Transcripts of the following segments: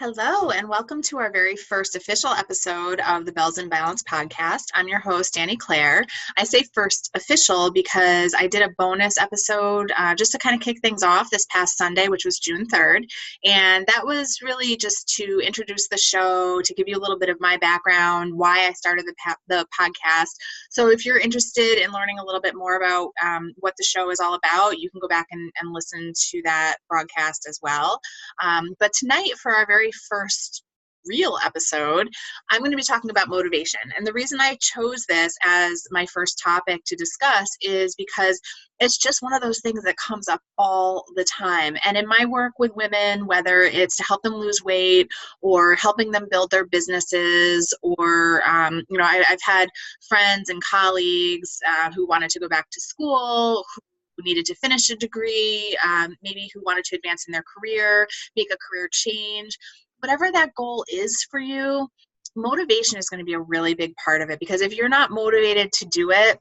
Hello, and welcome to our very first official episode of the Bells and Balance podcast. I'm your host, Danny Claire. I say first official because I did a bonus episode just to kind of kick things off this past Sunday, which was June 3rd. And that was really just to introduce the show, to give you a little bit of my background, why I started the podcast. So if you're interested in learning a little bit more about what the show is all about, you can go back and listen to that broadcast as well. But tonight, for our very first real episode, I'm going to be talking about motivation. And the reason I chose this as my first topic to discuss is because it's just one of those things that comes up all the time. And in my work with women, whether it's to help them lose weight or helping them build their businesses, or, I've had friends and colleagues who wanted to go back to school, who needed to finish a degree, maybe who wanted to advance in their career, make a career change. Whatever that goal is for you, motivation is going to be a really big part of it, because if you're not motivated to do it,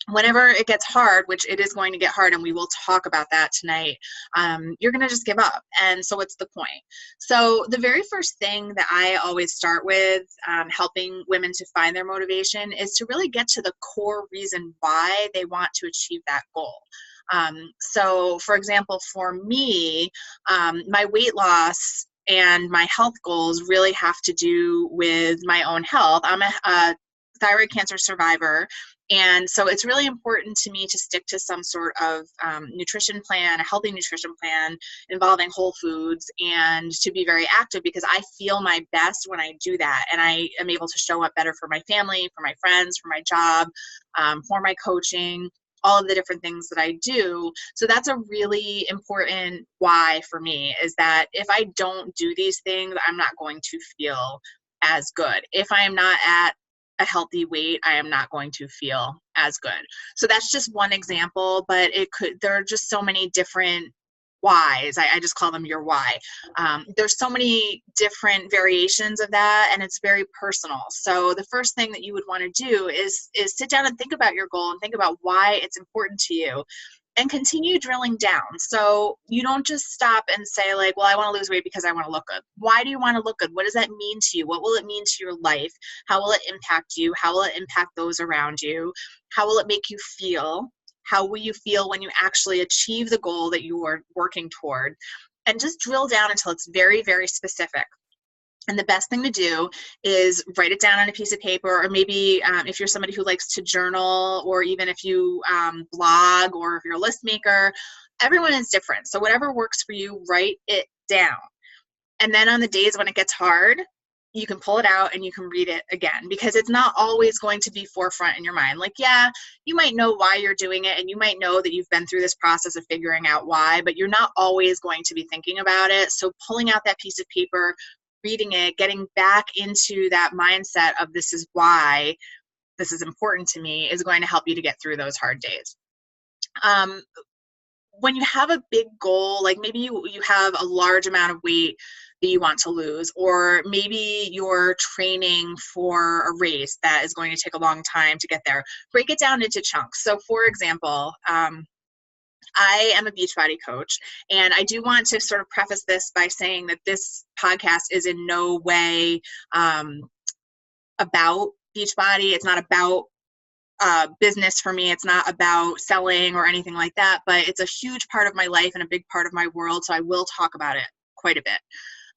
whenever it gets hard, which it is going to get hard, and we will talk about that tonight, you're going to just give up. And so what's the point? So the very first thing that I always start with helping women to find their motivation is to really get to the core reason why they want to achieve that goal. So for example, for me, my weight loss and my health goals really have to do with my own health. I'm a thyroid cancer survivor. And so it's really important to me to stick to some sort of nutrition plan, a healthy nutrition plan involving whole foods, and to be very active, because I feel my best when I do that. And I am able to show up better for my family, for my friends, for my job, for my coaching, all of the different things that I do. So that's a really important why for me, is that if I don't do these things, I'm not going to feel as good. If I am not at a healthy weight, I am not going to feel as good. So that's just one example, but there are just so many different whys. I just call them your why. There's so many different variations of that, and it's very personal. So the first thing that you would want to do is sit down and think about your goal and think about why it's important to you, and continue drilling down. So you don't just stop and say, like, well, I want to lose weight because I want to look good. Why do you want to look good? What does that mean to you? What will it mean to your life? How will it impact you? How will it impact those around you? How will it make you feel? How will you feel when you actually achieve the goal that you are working toward? And just drill down until it's very, very specific. And the best thing to do is write it down on a piece of paper, or maybe if you're somebody who likes to journal, or even if you blog, or if you're a list maker, everyone is different. So whatever works for you, write it down. And then on the days when it gets hard, you can pull it out and you can read it again, because it's not always going to be forefront in your mind. Like, yeah, you might know why you're doing it, and you might know that you've been through this process of figuring out why, but you're not always going to be thinking about it. So pulling out that piece of paper, reading it, getting back into that mindset of this is why this is important to me, is going to help you to get through those hard days. When you have a big goal, like maybe you have a large amount of weight that you want to lose, or maybe you're training for a race that is going to take a long time to get there, break it down into chunks. So for example, I am a Beachbody coach, and I do want to sort of preface this by saying that this podcast is in no way about Beachbody. It's not about business for me. It's not about selling or anything like that, but it's a huge part of my life and a big part of my world, so I will talk about it quite a bit.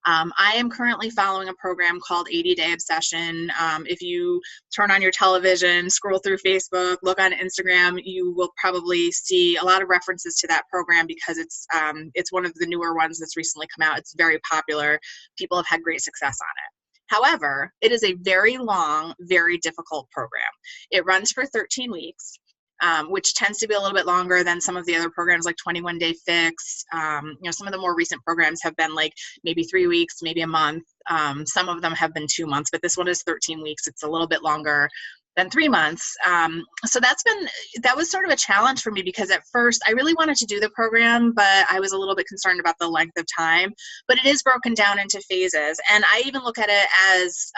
I am currently following a program called 80-Day Obsession. If you turn on your television, scroll through Facebook, look on Instagram, you will probably see a lot of references to that program, because it's one of the newer ones that's recently come out. It's very popular. People have had great success on it. However, it is a very long, very difficult program. It runs for 13 weeks. Which tends to be a little bit longer than some of the other programs, like 21 Day Fix. Some of the more recent programs have been like maybe 3 weeks, maybe a month. Some of them have been 2 months, but this one is 13 weeks. It's a little bit longer than 3 months. So that was sort of a challenge for me, because at first I really wanted to do the program, but I was a little bit concerned about the length of time. But it is broken down into phases. And I even look at it as,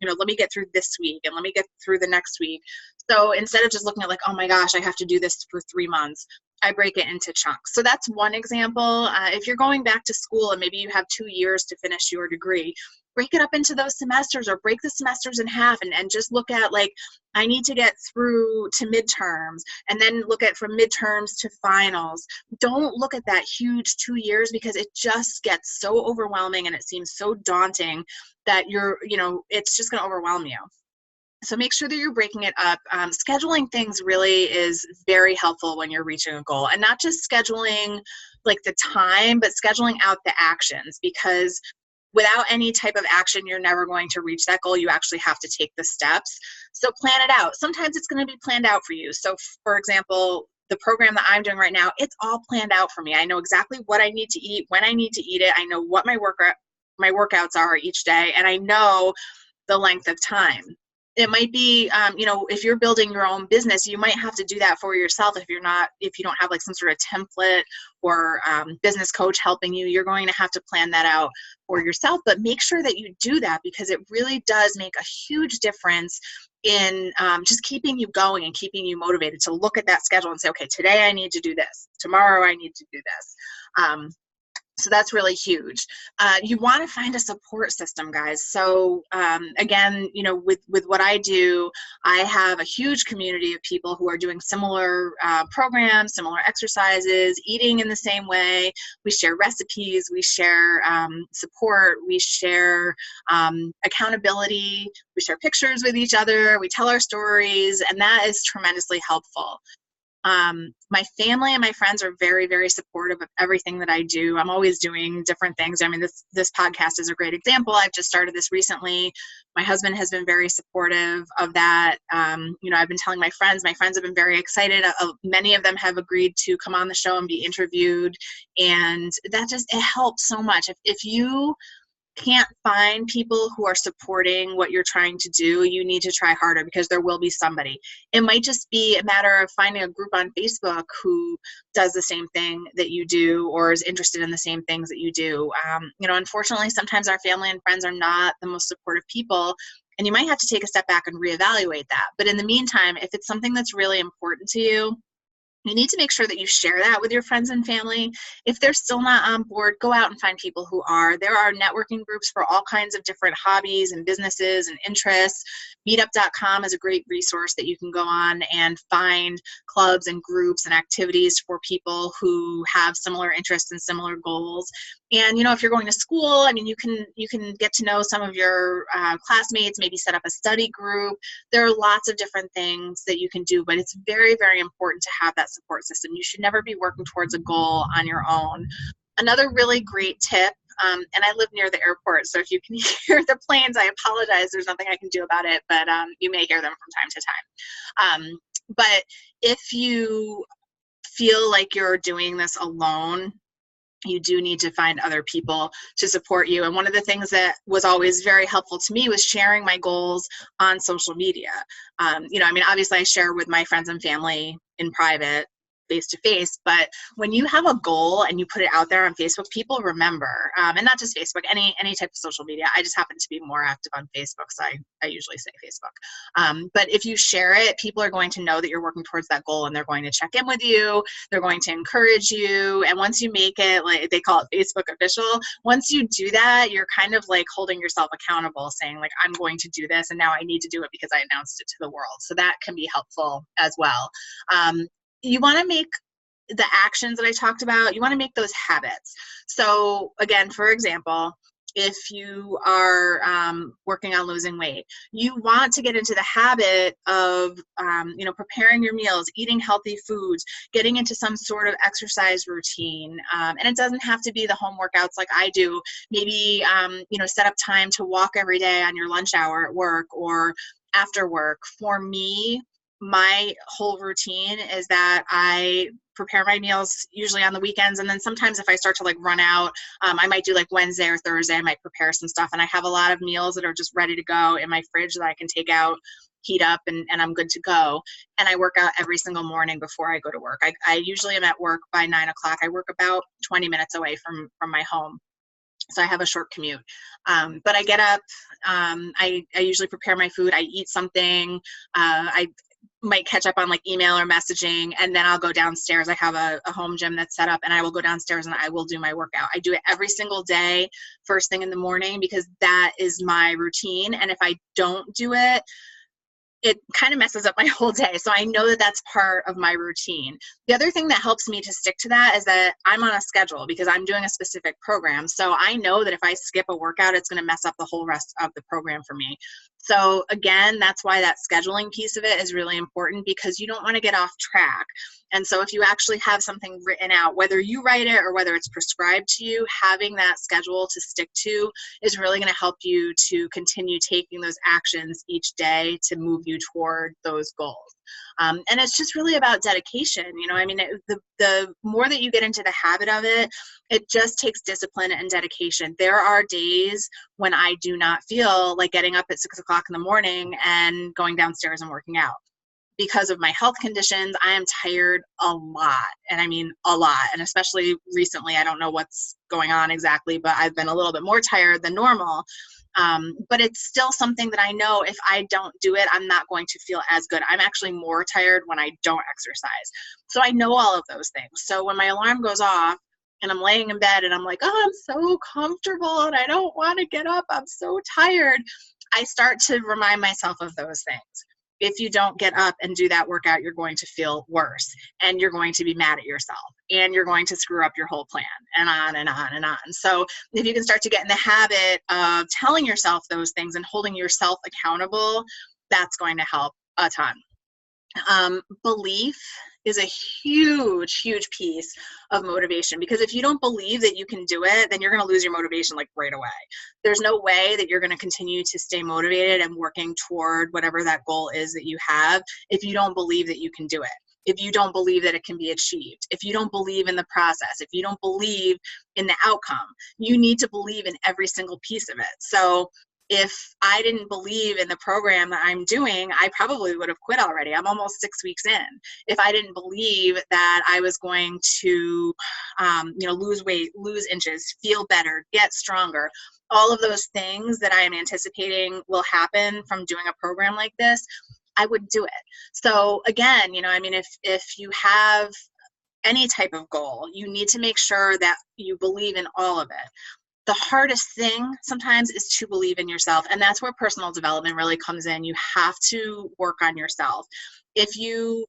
let me get through this week and let me get through the next week. So instead of just looking at like, oh my gosh, I have to do this for 3 months, I break it into chunks. So that's one example. If you're going back to school and maybe you have 2 years to finish your degree, break it up into those semesters, or break the semesters in half, and just look at like, I need to get through to midterms, and then look at from midterms to finals. Don't look at that huge 2 years, because it just gets so overwhelming and it seems so daunting that it's just going to overwhelm you. So make sure that you're breaking it up. Scheduling things really is very helpful when you're reaching a goal, and not just scheduling like the time, but scheduling out the actions, because without any type of action, you're never going to reach that goal. You actually have to take the steps. So plan it out. Sometimes it's going to be planned out for you. So for example, the program that I'm doing right now, it's all planned out for me. I know exactly what I need to eat, when I need to eat it. I know what my workouts are each day, and I know the length of time. It might be, if you're building your own business, you might have to do that for yourself. If you don't have like some sort of template or business coach helping you, you're going to have to plan that out for yourself. But make sure that you do that, because it really does make a huge difference in just keeping you going and keeping you motivated to look at that schedule and say, okay, today I need to do this. Tomorrow I need to do this. So that's really huge. You want to find a support system, guys. So again, with what I do, I have a huge community of people who are doing similar programs, similar exercises, eating in the same way. We share recipes, we share support, we share accountability, we share pictures with each other, we tell our stories, and that is tremendously helpful. My family and my friends are very, very supportive of everything that I do. I'm always doing different things. I mean, this podcast is a great example. I've just started this recently. My husband has been very supportive of that. I've been telling my friends have been very excited. Many of them have agreed to come on the show and be interviewed. And that it helps so much. If you can't find people who are supporting what you're trying to do, you need to try harder, because there will be somebody. It might just be a matter of finding a group on Facebook who does the same thing that you do, or is interested in the same things that you do. Unfortunately, sometimes our family and friends are not the most supportive people, and you might have to take a step back and reevaluate that. But in the meantime, if it's something that's really important to you, you need to make sure that you share that with your friends and family. If they're still not on board, go out and find people who are. There are networking groups for all kinds of different hobbies and businesses and interests. Meetup.com is a great resource that you can go on and find clubs and groups and activities for people who have similar interests and similar goals. And, if you're going to school, I mean, you can get to know some of your classmates, maybe set up a study group. There are lots of different things that you can do, but it's very, very important to have that support system. You should never be working towards a goal on your own. Another really great tip, and I live near the airport, so if you can hear the planes, I apologize. There's nothing I can do about it, but you may hear them from time to time. But if you feel like you're doing this alone, you do need to find other people to support you. And one of the things that was always very helpful to me was sharing my goals on social media. Obviously I share with my friends and family in private, face to face, but when you have a goal and you put it out there on Facebook, people remember, and not just Facebook, any type of social media. I just happen to be more active on Facebook, so I usually say Facebook. But if you share it, people are going to know that you're working towards that goal, and they're going to check in with you. They're going to encourage you. And once you make it, like they call it Facebook official, once you do that, you're kind of like holding yourself accountable, saying like, I'm going to do this, and now I need to do it because I announced it to the world. So that can be helpful as well. You want to make the actions that I talked about, you want to make those habits. So again, for example, if you are working on losing weight, you want to get into the habit of, preparing your meals, eating healthy foods, getting into some sort of exercise routine. And it doesn't have to be the home workouts like I do. Maybe, set up time to walk every day on your lunch hour at work or after work. For me, my whole routine is that I prepare my meals usually on the weekends, and then sometimes if I start to like run out, I might do like Wednesday or Thursday, I might prepare some stuff, and I have a lot of meals that are just ready to go in my fridge that I can take out, heat up, and I'm good to go. And I work out every single morning before I go to work. I usually am at work by 9 o'clock. I work about 20 minutes away from my home, so I have a short commute. But I get up, I usually prepare my food, I eat something, might catch up on like email or messaging, and then I'll go downstairs. I have a home gym that's set up, and I will go downstairs and I will do my workout. I do it every single day, first thing in the morning, because that is my routine. And if I don't do it, it kind of messes up my whole day. So I know that that's part of my routine. The other thing that helps me to stick to that is that I'm on a schedule because I'm doing a specific program. So I know that if I skip a workout, it's going to mess up the whole rest of the program for me. So again, that's why that scheduling piece of it is really important, because you don't want to get off track. And so if you actually have something written out, whether you write it or whether it's prescribed to you, having that schedule to stick to is really going to help you to continue taking those actions each day to move you toward those goals. And it's just really about dedication. You know, I mean, the more that you get into the habit of it, it just takes discipline and dedication. There are days when I do not feel like getting up at 6 o'clock in the morning and going downstairs and working out. Because of my health conditions, I am tired a lot. And I mean, a lot. And especially recently, I don't know what's going on exactly, but I've been a little bit more tired than normal. But it's still something that I know if I don't do it, I'm not going to feel as good. I'm actually more tired when I don't exercise. So I know all of those things. So when my alarm goes off and I'm laying in bed and I'm like, oh, I'm so comfortable and I don't want to get up, I'm so tired, I start to remind myself of those things. If you don't get up and do that workout, you're going to feel worse, and you're going to be mad at yourself, and you're going to screw up your whole plan, and on and on and on. So if you can start to get in the habit of telling yourself those things and holding yourself accountable, that's going to help a ton. Belief is a huge, huge piece of motivation, because if you don't believe that you can do it, then you're going to lose your motivation like right away. There's no way that you're going to continue to stay motivated and working toward whatever that goal is that you have if you don't believe that you can do it. If you don't believe that it can be achieved, if you don't believe in the process, if you don't believe in the outcome, you need to believe in every single piece of it. So if I didn't believe in the program that I'm doing, I probably would have quit already. I'm almost 6 weeks in. If I didn't believe that I was going to, lose weight, lose inches, feel better, get stronger, all of those things that I am anticipating will happen from doing a program like this, I wouldn't do it. So again, if you have any type of goal, you need to make sure that you believe in all of it. The hardest thing sometimes is to believe in yourself. And that's where personal development really comes in. You have to work on yourself. If you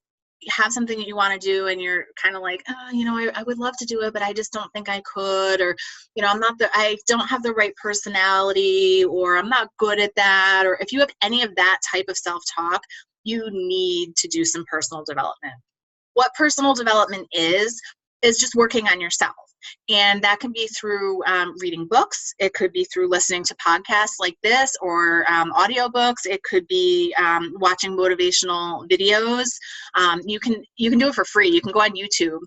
have something that you want to do and you're kind of like, I would love to do it, but I just don't think I could, or, I don't have the right personality, or I'm not good at that. Or if you have any of that type of self-talk, you need to do some personal development. What personal development is just working on yourself. And that can be through reading books. It could be through listening to podcasts like this, or audiobooks. It could be watching motivational videos. You can do it for free. You can go on YouTube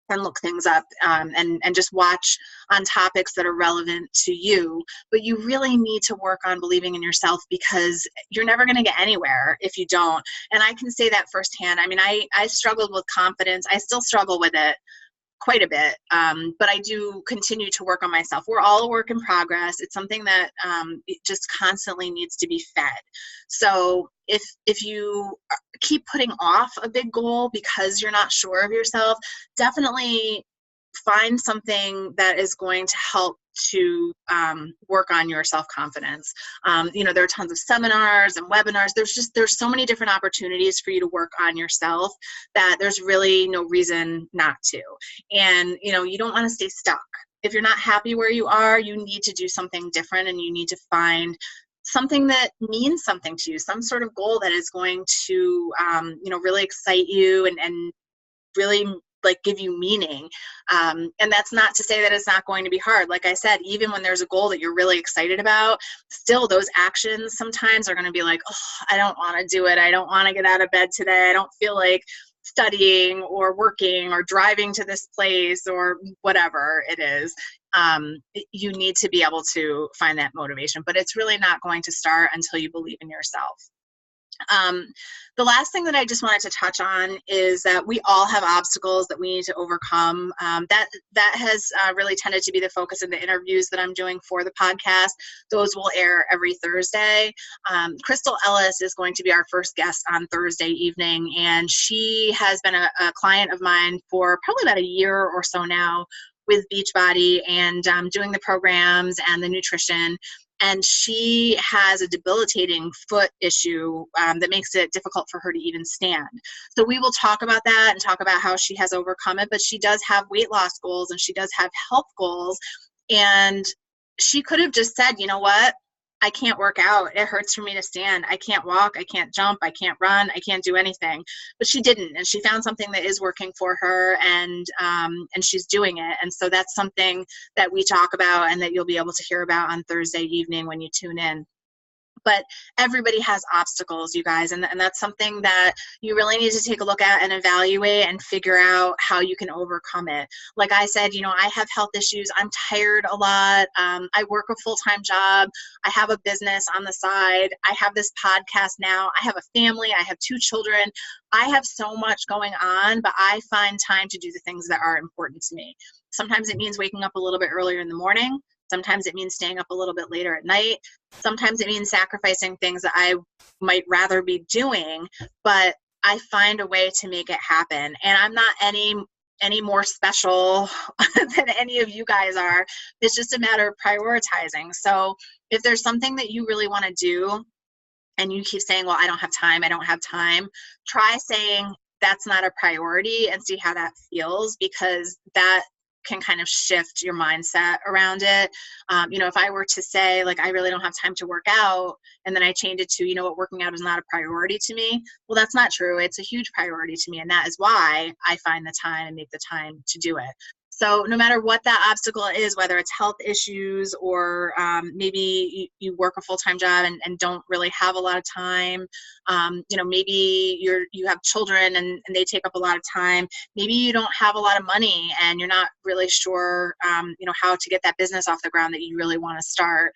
and look things up and just watch on topics that are relevant to you. But you really need to work on believing in yourself, because you're never going to get anywhere if you don't. And I can say that firsthand. I mean, I struggled with confidence. I still struggle with it quite a bit, but I do continue to work on myself. We're all a work in progress. It's something that it just constantly needs to be fed. So if you keep putting off a big goal because you're not sure of yourself, definitely find something that is going to help to work on your self-confidence. There are tons of seminars and webinars. There's so many different opportunities for you to work on yourself that there's really no reason not to. And, you don't want to stay stuck. If you're not happy where you are, you need to do something different, and you need to find something that means something to you, some sort of goal that is going to, really excite you and really give you meaning. And that's not to say that it's not going to be hard. Like I said, even when there's a goal that you're really excited about, still those actions sometimes are going to be like, oh, I don't want to do it. I don't want to get out of bed today. I don't feel like studying or working or driving to this place or whatever it is. You need to be able to find that motivation, but it's really not going to start until you believe in yourself. Um, the last thing that I just wanted to touch on is that we all have obstacles that we need to overcome. That has really tended to be the focus of the interviews that I'm doing for the podcast. Those will air every Thursday. Crystal Ellis is going to be our first guest on Thursday evening, and she has been a client of mine for probably about a year or so now with Beachbody and doing the programs and the nutrition. And she has a debilitating foot issue that makes it difficult for her to even stand. So we will talk about that and talk about how she has overcome it, but she does have weight loss goals and she does have health goals. And she could have just said, you know what? I can't work out. It hurts for me to stand. I can't walk. I can't jump. I can't run. I can't do anything. But she didn't, and she found something that is working for her, and she's doing it. And so that's something that we talk about and that you'll be able to hear about on Thursday evening when you tune in. But everybody has obstacles, you guys, and that's something that you really need to take a look at and evaluate and figure out how you can overcome it. Like I said, I have health issues. I'm tired a lot. I work a full-time job. I have a business on the side. I have this podcast now. I have a family. I have 2 children. I have so much going on, but I find time to do the things that are important to me. Sometimes it means waking up a little bit earlier in the morning. Sometimes it means staying up a little bit later at night. Sometimes it means sacrificing things that I might rather be doing, but I find a way to make it happen. And I'm not any more special than any of you guys are. It's just a matter of prioritizing. So if there's something that you really want to do and you keep saying, well, I don't have time, try saying that's not a priority and see how that feels, because that can kind of shift your mindset around it. If I were to say, like, I really don't have time to work out, and then I change it to, working out is not a priority to me. Well, that's not true. It's a huge priority to me. And that is why I find the time and make the time to do it. So no matter what that obstacle is, whether it's health issues or maybe you work a full-time job and don't really have a lot of time, maybe you have children and they take up a lot of time. Maybe you don't have a lot of money and you're not really sure, how to get that business off the ground that you really want to start.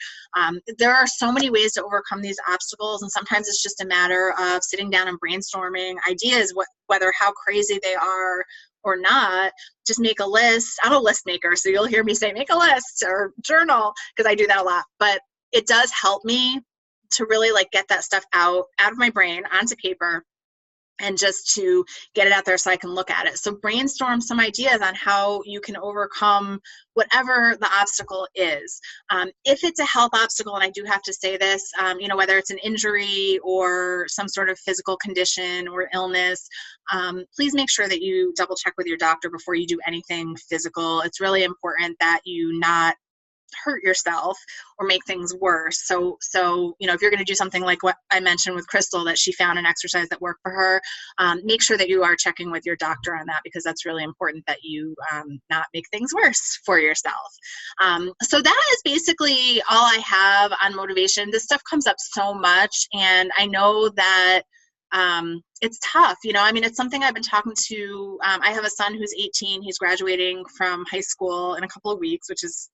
There are so many ways to overcome these obstacles, and sometimes it's just a matter of sitting down and brainstorming ideas, whether how crazy they are or not. Just make a list. I'm a list maker, so you'll hear me say make a list or journal, because I do that a lot. But it does help me to really get that stuff out of my brain onto paper, and just to get it out there so I can look at it. So brainstorm some ideas on how you can overcome whatever the obstacle is. If it's a health obstacle, and I do have to say this, whether it's an injury or some sort of physical condition or illness, please make sure that you double check with your doctor before you do anything physical. It's really important that you not hurt yourself or make things worse. So if you're going to do something like what I mentioned with Crystal, that she found an exercise that worked for her, make sure that you are checking with your doctor on that, because that's really important that you not make things worse for yourself. So that is basically all I have on motivation. This stuff comes up so much, and I know that it's tough. It's something I've been talking to. I have a son who's 18. He's graduating from high school in a couple of weeks, which is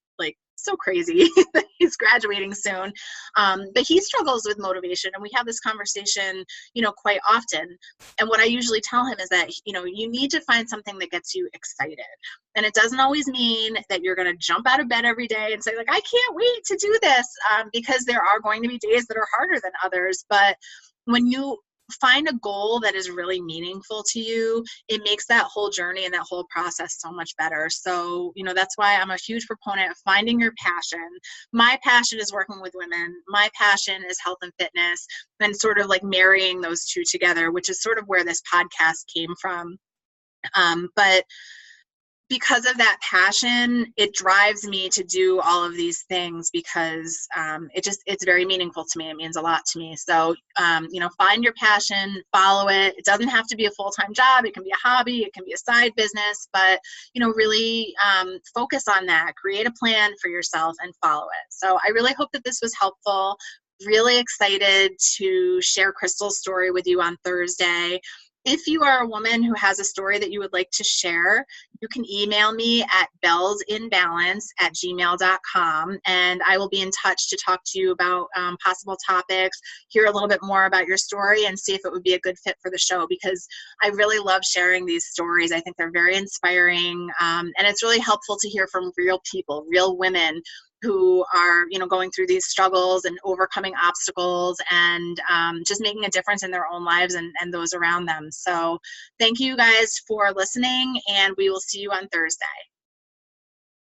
so crazy that he's graduating soon. But he struggles with motivation, and we have this conversation, quite often. And what I usually tell him is that, you need to find something that gets you excited. And it doesn't always mean that you're going to jump out of bed every day and say, I can't wait to do this, because there are going to be days that are harder than others. But when you find a goal that is really meaningful to you, it makes that whole journey and that whole process so much better. So, that's why I'm a huge proponent of finding your passion. My passion is working with women. My passion is health and fitness, and sort of marrying those two together, which is sort of where this podcast came from. But because of that passion, it drives me to do all of these things, because it's very meaningful to me. It means a lot to me. So, find your passion, follow it. It doesn't have to be a full-time job. It can be a hobby. It can be a side business, but, really focus on that. Create a plan for yourself and follow it. So I really hope that this was helpful. Really excited to share Crystal's story with you on Thursday. If you are a woman who has a story that you would like to share, you can email me at bellesinbalance@gmail.com, and I will be in touch to talk to you about possible topics, hear a little bit more about your story, and see if it would be a good fit for the show, because I really love sharing these stories. I think they're very inspiring, and it's really helpful to hear from real people, real women who are, going through these struggles and overcoming obstacles, and just making a difference in their own lives and those around them. So thank you guys for listening, and we will see you on Thursday.